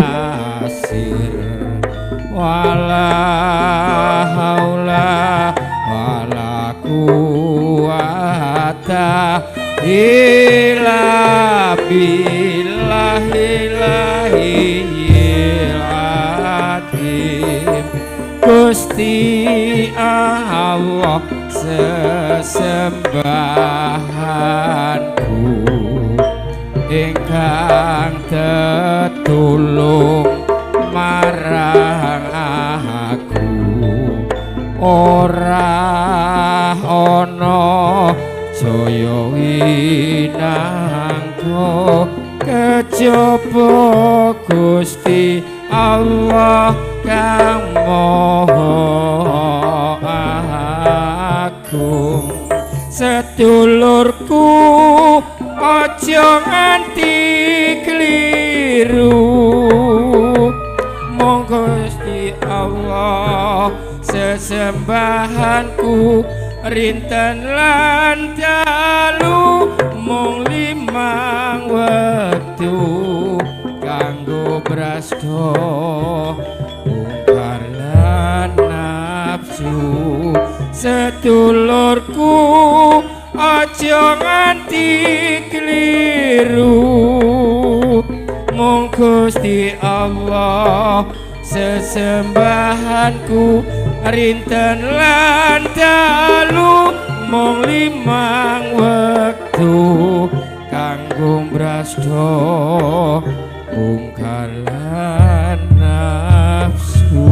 nasir wala haula wala quwata illa billahil azim. Gusti Allah sesembahanku ingkang tetulung marang aku ora ana jaya winangka kejaba Gusti Allah kang maha agung. Sedulurku aja nganti kliru, mong Gusti Allah sesembahanku rinten lan dalu mung limang wektu kanggo brasta mungkar lan nafsu. Sedulurku aja nganti kliru, mung Gusti Allah sesembahanku rinten lan dalu mung limang wektu kanggo brasta mungkar lan nafsu.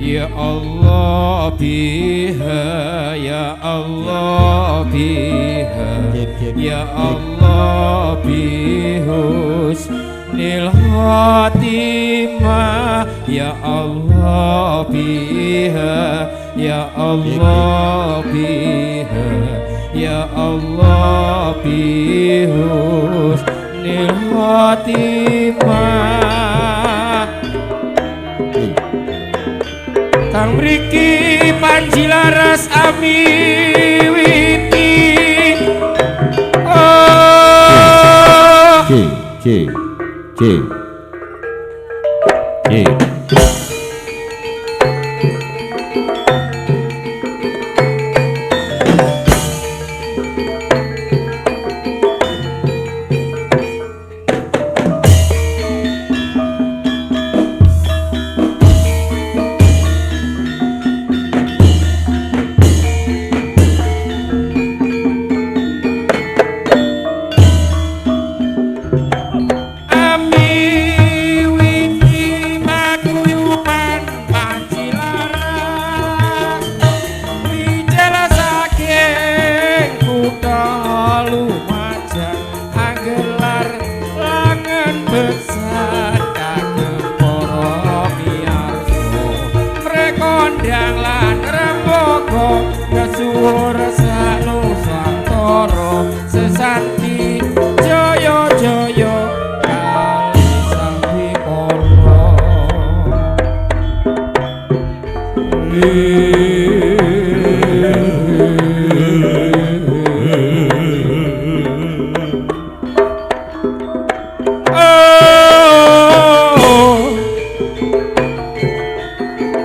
Ya Allah biha, ya Allah biha, ya Allah bihusnil khatimah, ya Allah biha, ya Allah biha, ya Allah bihusnil khatimah. Kang mriki Panji Laras amiwiti oh C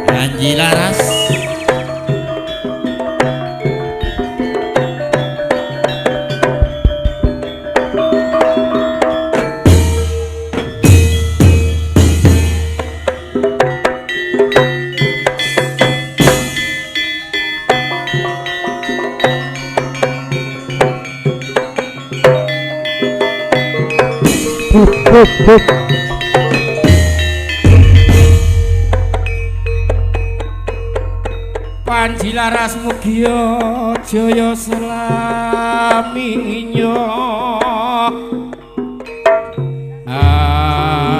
Panji Laras Panji Laras mugia jaya selaminya. Amin.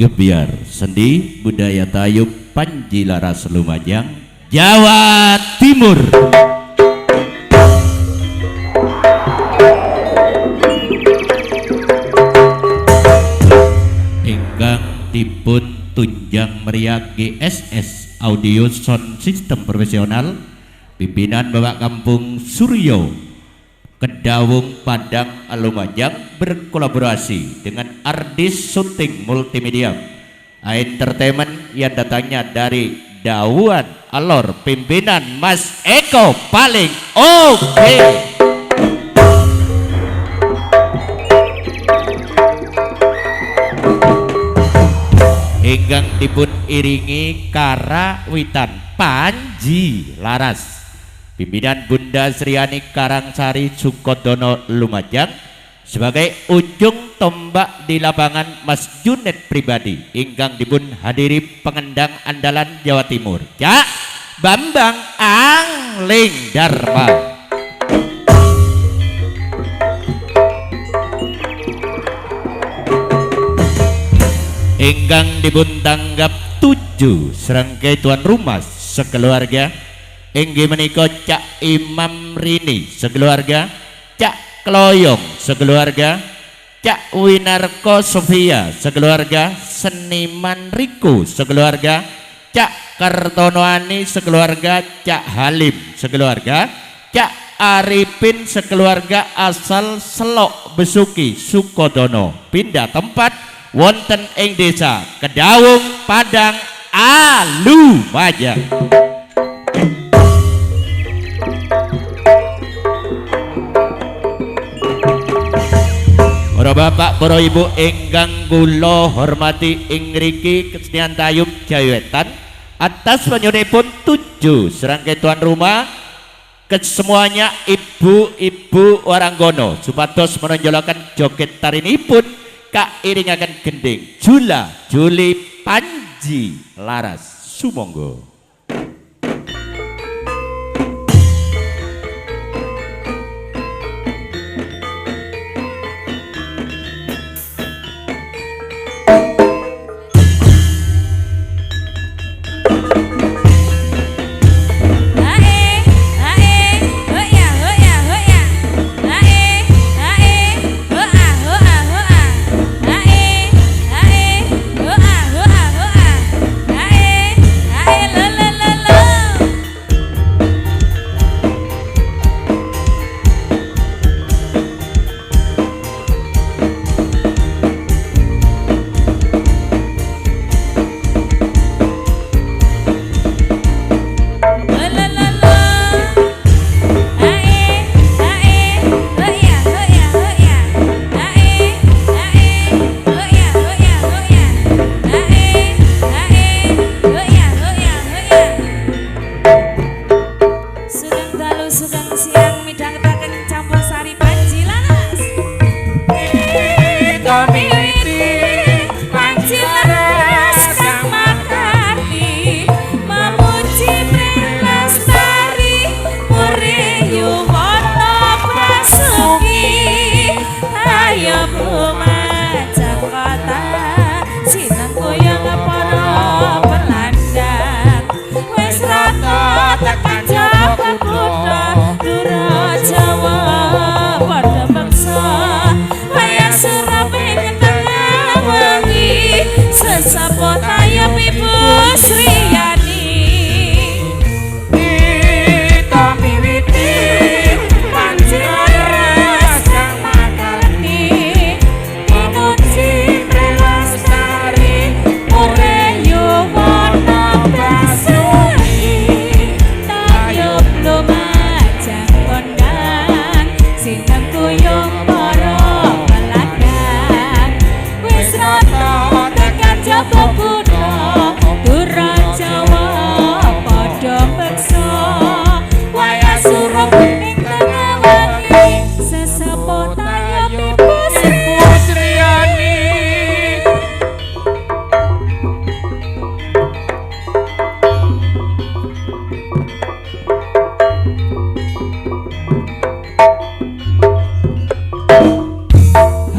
Gebiar Sendi Budaya Tayub Panji Laras Lumajang, Jawa Timur. Ingkang dipun tunjang meriah GSS Audio Sound System Profesional, pimpinan Bapak Kampung Suryo Kedawung Padang Lumajang berkolaborasi dengan Ardis Syuting Multimedia Entertainment yang datangnya dari Dawan Alor, pimpinan Mas Eko paling oke. Ingkang dipun iringi karawitan Panji Laras, pimpinan Bunda Sriani Karangsari Sukodono Lumajang, sebagai ujung tombak di lapangan Mas Junet pribadi ingkang dipun hadiri pengendang andalan Jawa Timur, Cak Bambang Angling Dharma. Ingkang dipun tanggap 7 serangkai tuan rumah sekeluarga, inggih menika Cak Imam Rini sekeluarga, Cak Kloyong sekeluarga, Cak Winarko Sofia sekeluarga, Seniman Riko sekeluarga, Cak Kartono Ani sekeluarga, Cak Halim sekeluarga, Cak Arifin sekeluarga asal Selok Besuki Sukodono, pindah tempat wonten ing desa Kedawung Padang Lumajang. Para bapak, para ibu ingkang kula hormati ing ngriki kesenian tayub Jawetan, atas penyunipun 7 serangkai tuan rumah kesemuanya ibu-ibu waranggono supados menonjolaken joget tarinipun kairingaken gending Jula Juli Panji Laras. Sumangga.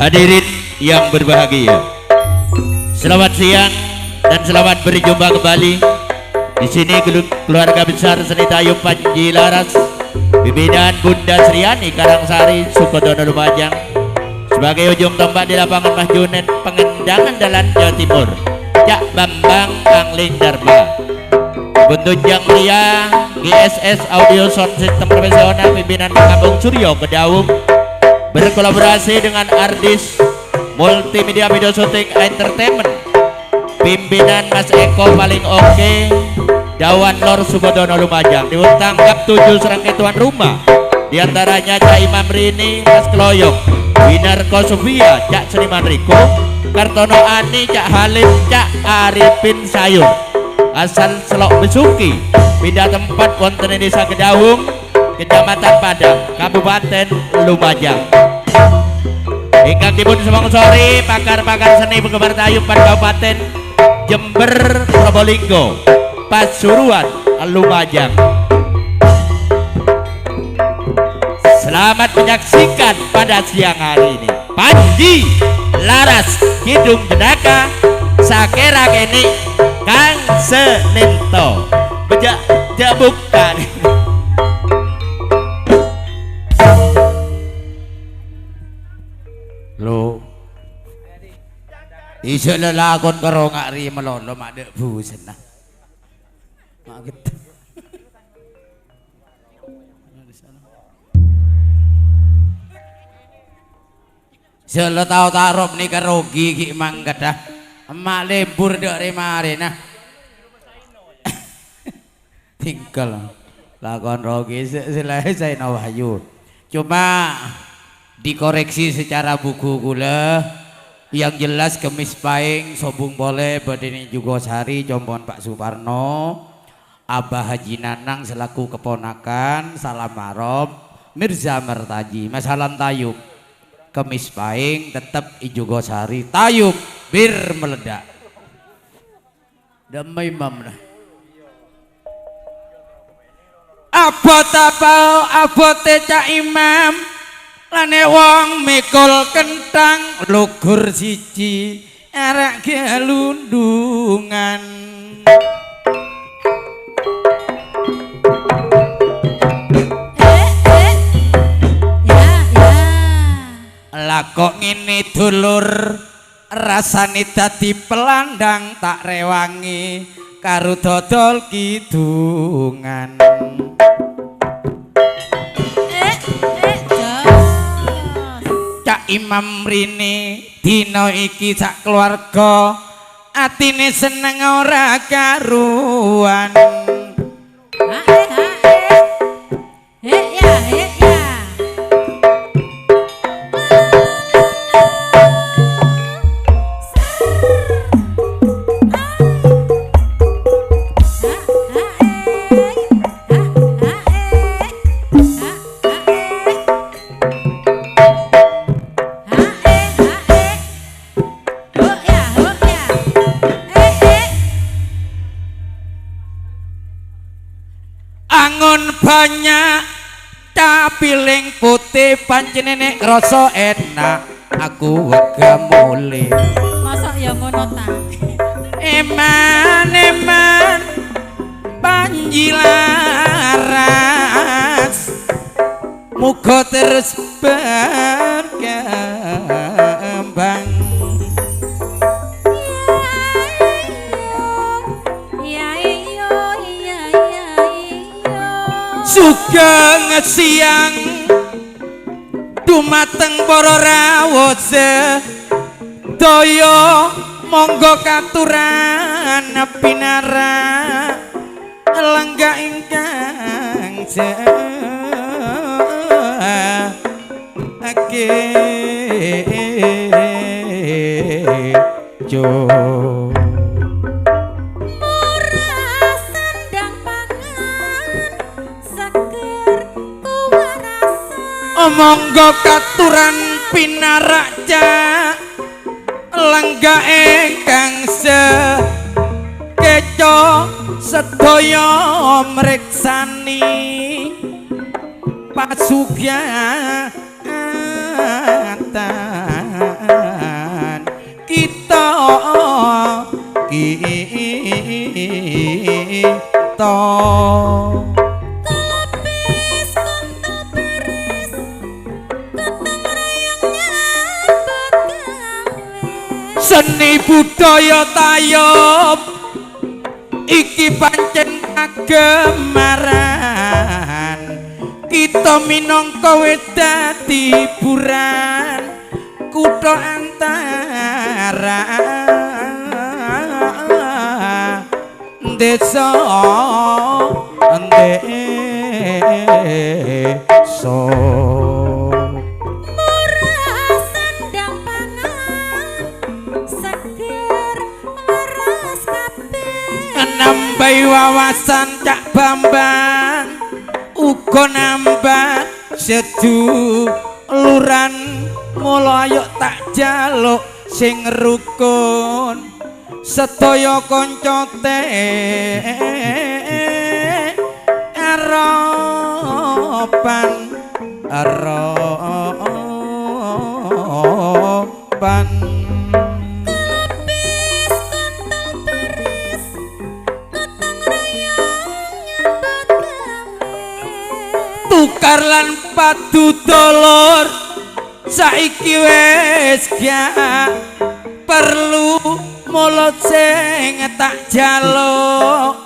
Hadirin yang berbahagia, Selamat siang dan selamat berjumpa kembali di sini keluarga besar Seni Tayub Panji Laras, pimpinan Bunda Sriani Karangsari Sukodono Lumajang, sebagai ujung tombak di lapangan Mahjunet Pengendangan Dalan Jawa Timur, Cak Bambang Angling Dharma. Buntut yang mulia GSS Audio Sound System Profesional pimpinan Kampung Suryo Kedaung berkolaborasi dengan Ardis Multimedia Video Shooting Entertainment, pimpinan Mas Eko paling oke Dawan Lor Sukodono Lumajang, diutangkap 7 serangkai tuan rumah, diantaranya Cak Imam Rini, Mas Kloyok, Winarko Sofia, Cak Seniman Riko, Kartono Ani, Cak Halim, Cak Arifin Sayur, asal Selok Besuki, pindah tempat wonten Desa Kedaung, Kecamatan Padang, Kabupaten Lumajang. Ingkang dipun sponsori pakar-pakar seni penggemar tayub Kabupaten Jember, Probolinggo, Pasuruan, Lumajang. Selamat menyaksikan pada siang hari ini Panji Laras Kidung Jenaka Sakera Keni Kang Senento bejak bukan. Lo iso lelakon karo ngari melolo mak dek busen nah. Mak gitu. Selo tau tarup nih kerugi ki mang gadah. Emak libur dek remare nah. Tinggal lakon rogi selesai saya Wahyu. Cuma dikoreksi secara buku kula yang jelas Kemis Paing Sobung Boleh Badini Jugosari Jombon Pak Suparno, Abah Haji Nanang selaku keponakan, Salam Marob Mirza Mertaji, Masalan Tayub Kemis Paing tetap Jugosari Tayub bir meledak damai mam nah. Abot Cak Imam lane wong mikul kentang lugur siji arek gelundungan. Lah kok ngene dulur rasane dadi pelandang tak rewangi karo dodol kidungan. Cak Imam Rini dina iki sak keluarga atine seneng ora karuan. Banyak capiling putih pancen nek rasa enak aku wega mulih. Masa ya ngono ta? Eman Panji Laras muga terus berkembang. Sugeng siang dumateng para rawuh sedaya monggo katuran pinara lenggah ingkang jo monggo katuran pinaraja lenggah ingkang sekeco sedaya mriksani pasugatan kita kita Kelapis kontol beres gotong royong nyambut gawe. seni budaya tayub iki pancen kagemaran kita minangka wis dadi hiburan kutha antara desa Murah sandang pangan seger waras kabeh. nambahi wawasan Cak Bambang uga nambah seduluran mula ayo tak jaluk sing rukun sedaya kanca aropan Kelapis kontol beres gotong royong nyambut gawe. tukar lan padu dulur saiki wis gak perlu mulut sing tak jaluk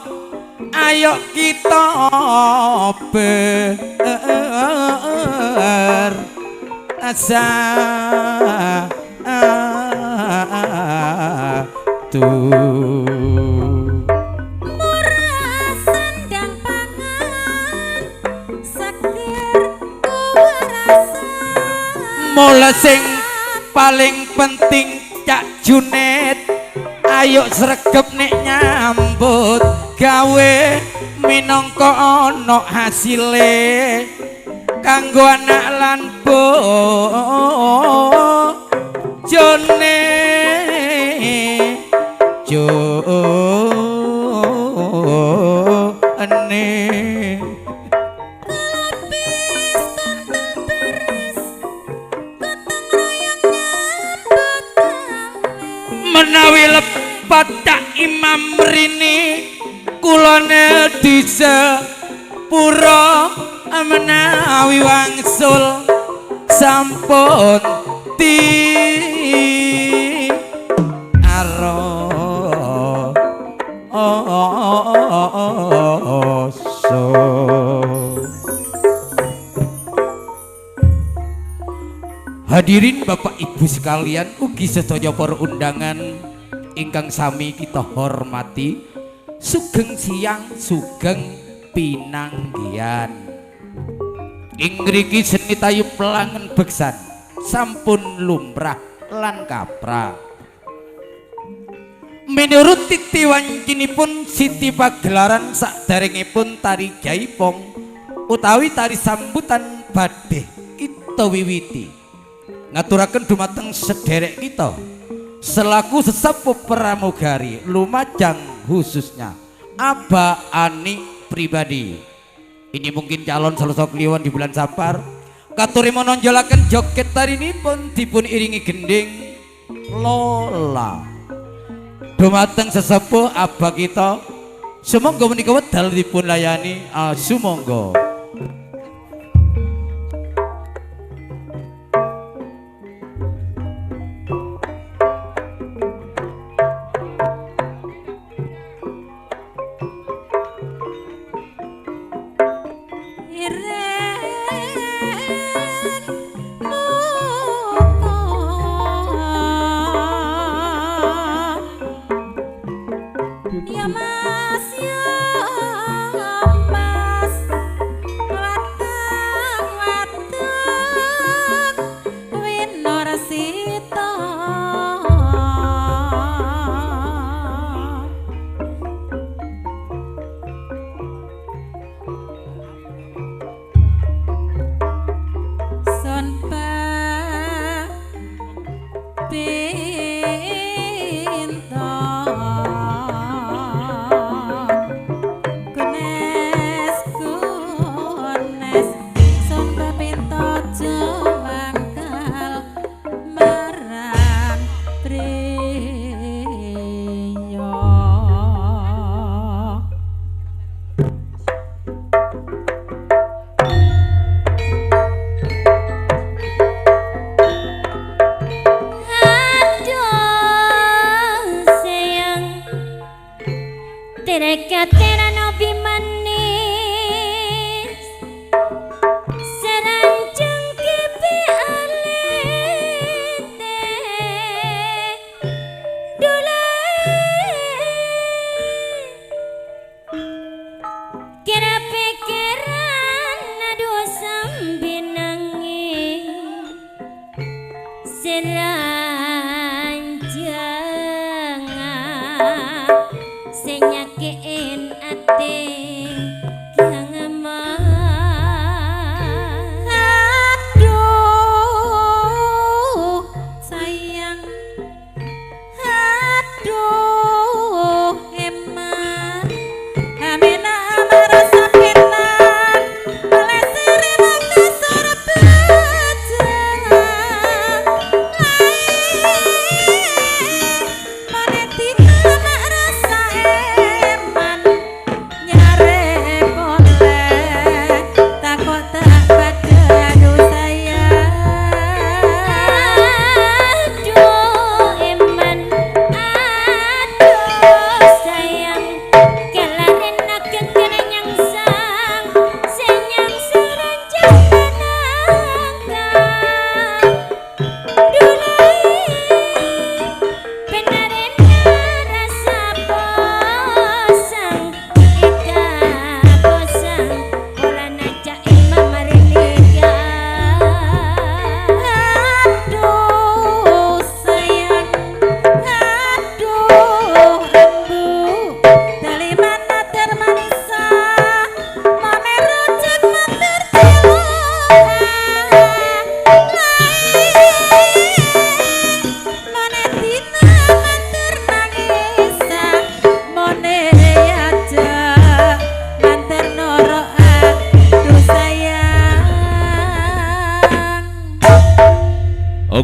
ayo kita Murah sandang pangan seger waras. mula sing paling penting Cak Junet ayo sregep nek nyambut gawe minangka ana hasile kanggo anak lan bojone Kelapis kontol beres gotong royong nyambut gawe. menawi lepat Cak Imam mrini kulone disepura menawi wangsul sampun ti Hadirin Bapak Ibu sekalian ugi sedaya para undangan ingkang sami kita hormati sugeng siang sugeng pinanggihan ing mriki seni tayub pelangen beksan sampun lumrah lan kaprah menurut titi wancinipun siti pagelaran sakderengipun tari jaipong utawi tari sambutan badhe kita wiwiti ngaturaken dumateng sederek kita selaku sesepuh pramugari Lumajang khususnya Aba Ani pribadi ini mungkin calon salsa kliwon di bulan Sapar katuri menonjolaken joget tari ini pun dipun iringi gending Lola dumateng sesepuh Aba kita sumangga menika wedal dipun layani sumangga Ya mas ya mas watang Winorsita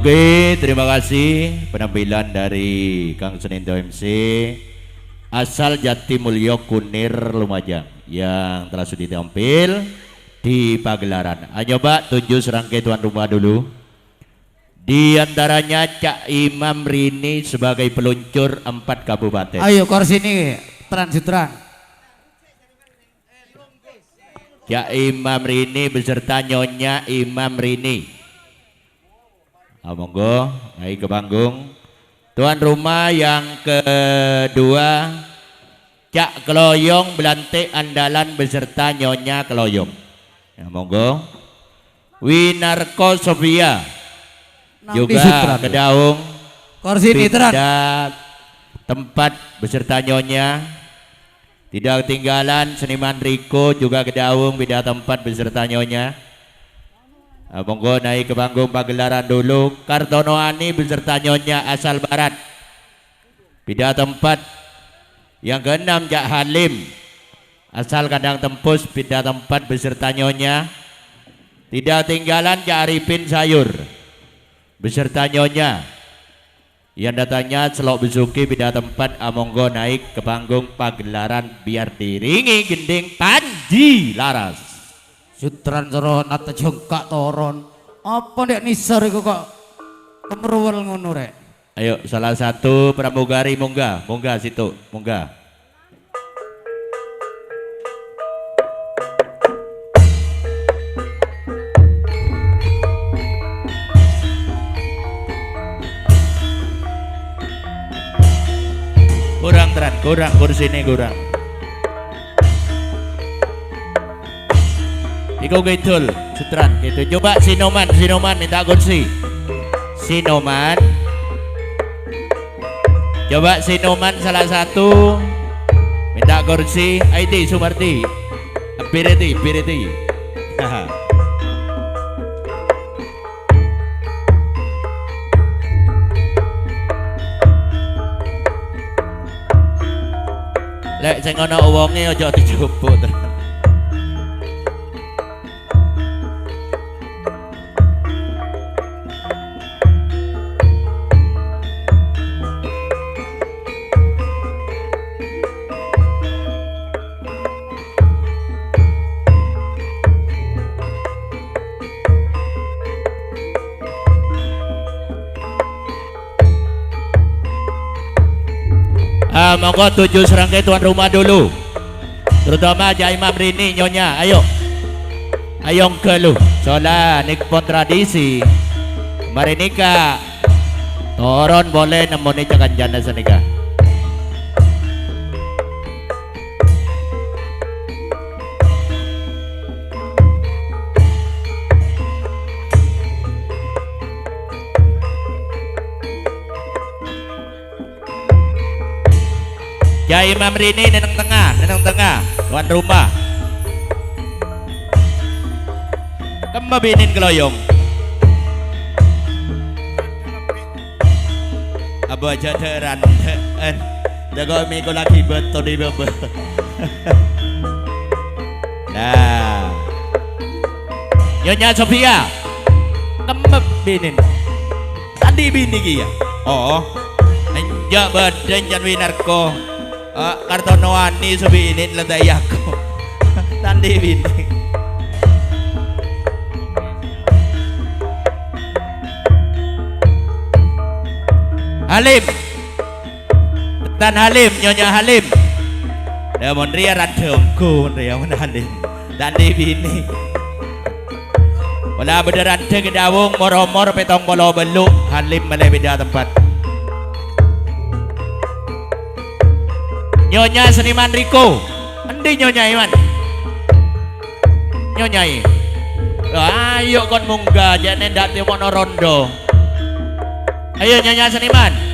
Oke, terima kasih penampilan dari Kang Sunindo MC asal Jatimulyo Kunir Lumajang yang telah sudah tampil di pagelaran. Ayo Pak, tunjuk serangkai tuan rumah dulu. Di antaranya Cak Imam Rini sebagai peluncur 4 kabupaten. Ayo kursi ini transitran. Cak Imam Rini beserta Nyonya Imam Rini. Monggo, naik ke panggung. Tuan rumah yang kedua Cak Keloyong Belante Andalan beserta Nyonya Keloyong. Ya, monggo. Winarko Sofia juga Kedaung. Kursi ini teran. Tempat beserta Nyonya. Tidak ketinggalan seniman Riko juga Kedaung beda tempat beserta Nyonya. Monggo naik ke panggung pagelaran dulu. Kartono Ani beserta Nyonya asal barat beda tempat. Yang keenam Cak Halim asal Kandang Tempus beda tempat beserta Nyonya. Tidak ketinggalan Cak Arifin Sayur beserta Nyonya. Yang datanya Celok Besuki beda tempat. Monggo naik ke panggung pagelaran biar diringi gending Panji Laras. Sutran Soro nata jengkak toron. Apa ndek nisar iku kok kemeruwel ngono rek. Ayo salah satu pramugari munggah situ, munggah. Kurang kursi ini kurang. Iko gidul, sutran gitu. Coba Sinoman minta kursi. Sinoman. Coba Sinoman salah satu minta kursi. Aidi Sumarti. Bireti. Lek sing ana wonge aja dijupuk terus. Monggo tujuh serangkai tuan rumah dulu, terutama Cak Imam Rini Nyonya. Ayo ke lu soalnya nikpon tradisi mari nikah toron boleh nemoni cakan janda senikah. Cak Imam Rini neneng tengah tuan rumah. Kembabinin Keloyong. Abu aja teran jago miko lagi betul di bebe. Nah Nyonya Sofia kembabinin tadi bini kia. Oh enjak badan jan winarko. Kartono Ani subinin ledayako tandi bini. Halim Tan Halim Nyonya Halim Damon ria rademku ria mon Halim tandi bini. Wala beneran de kedawung moromor petong bolo beluk Halim mele beda tempat. Nyonya seniman Riko, endi Nyonya Iman? Nyonya ayo kon munggah jane ndak temono rondo. Ayo Nyonya seniman.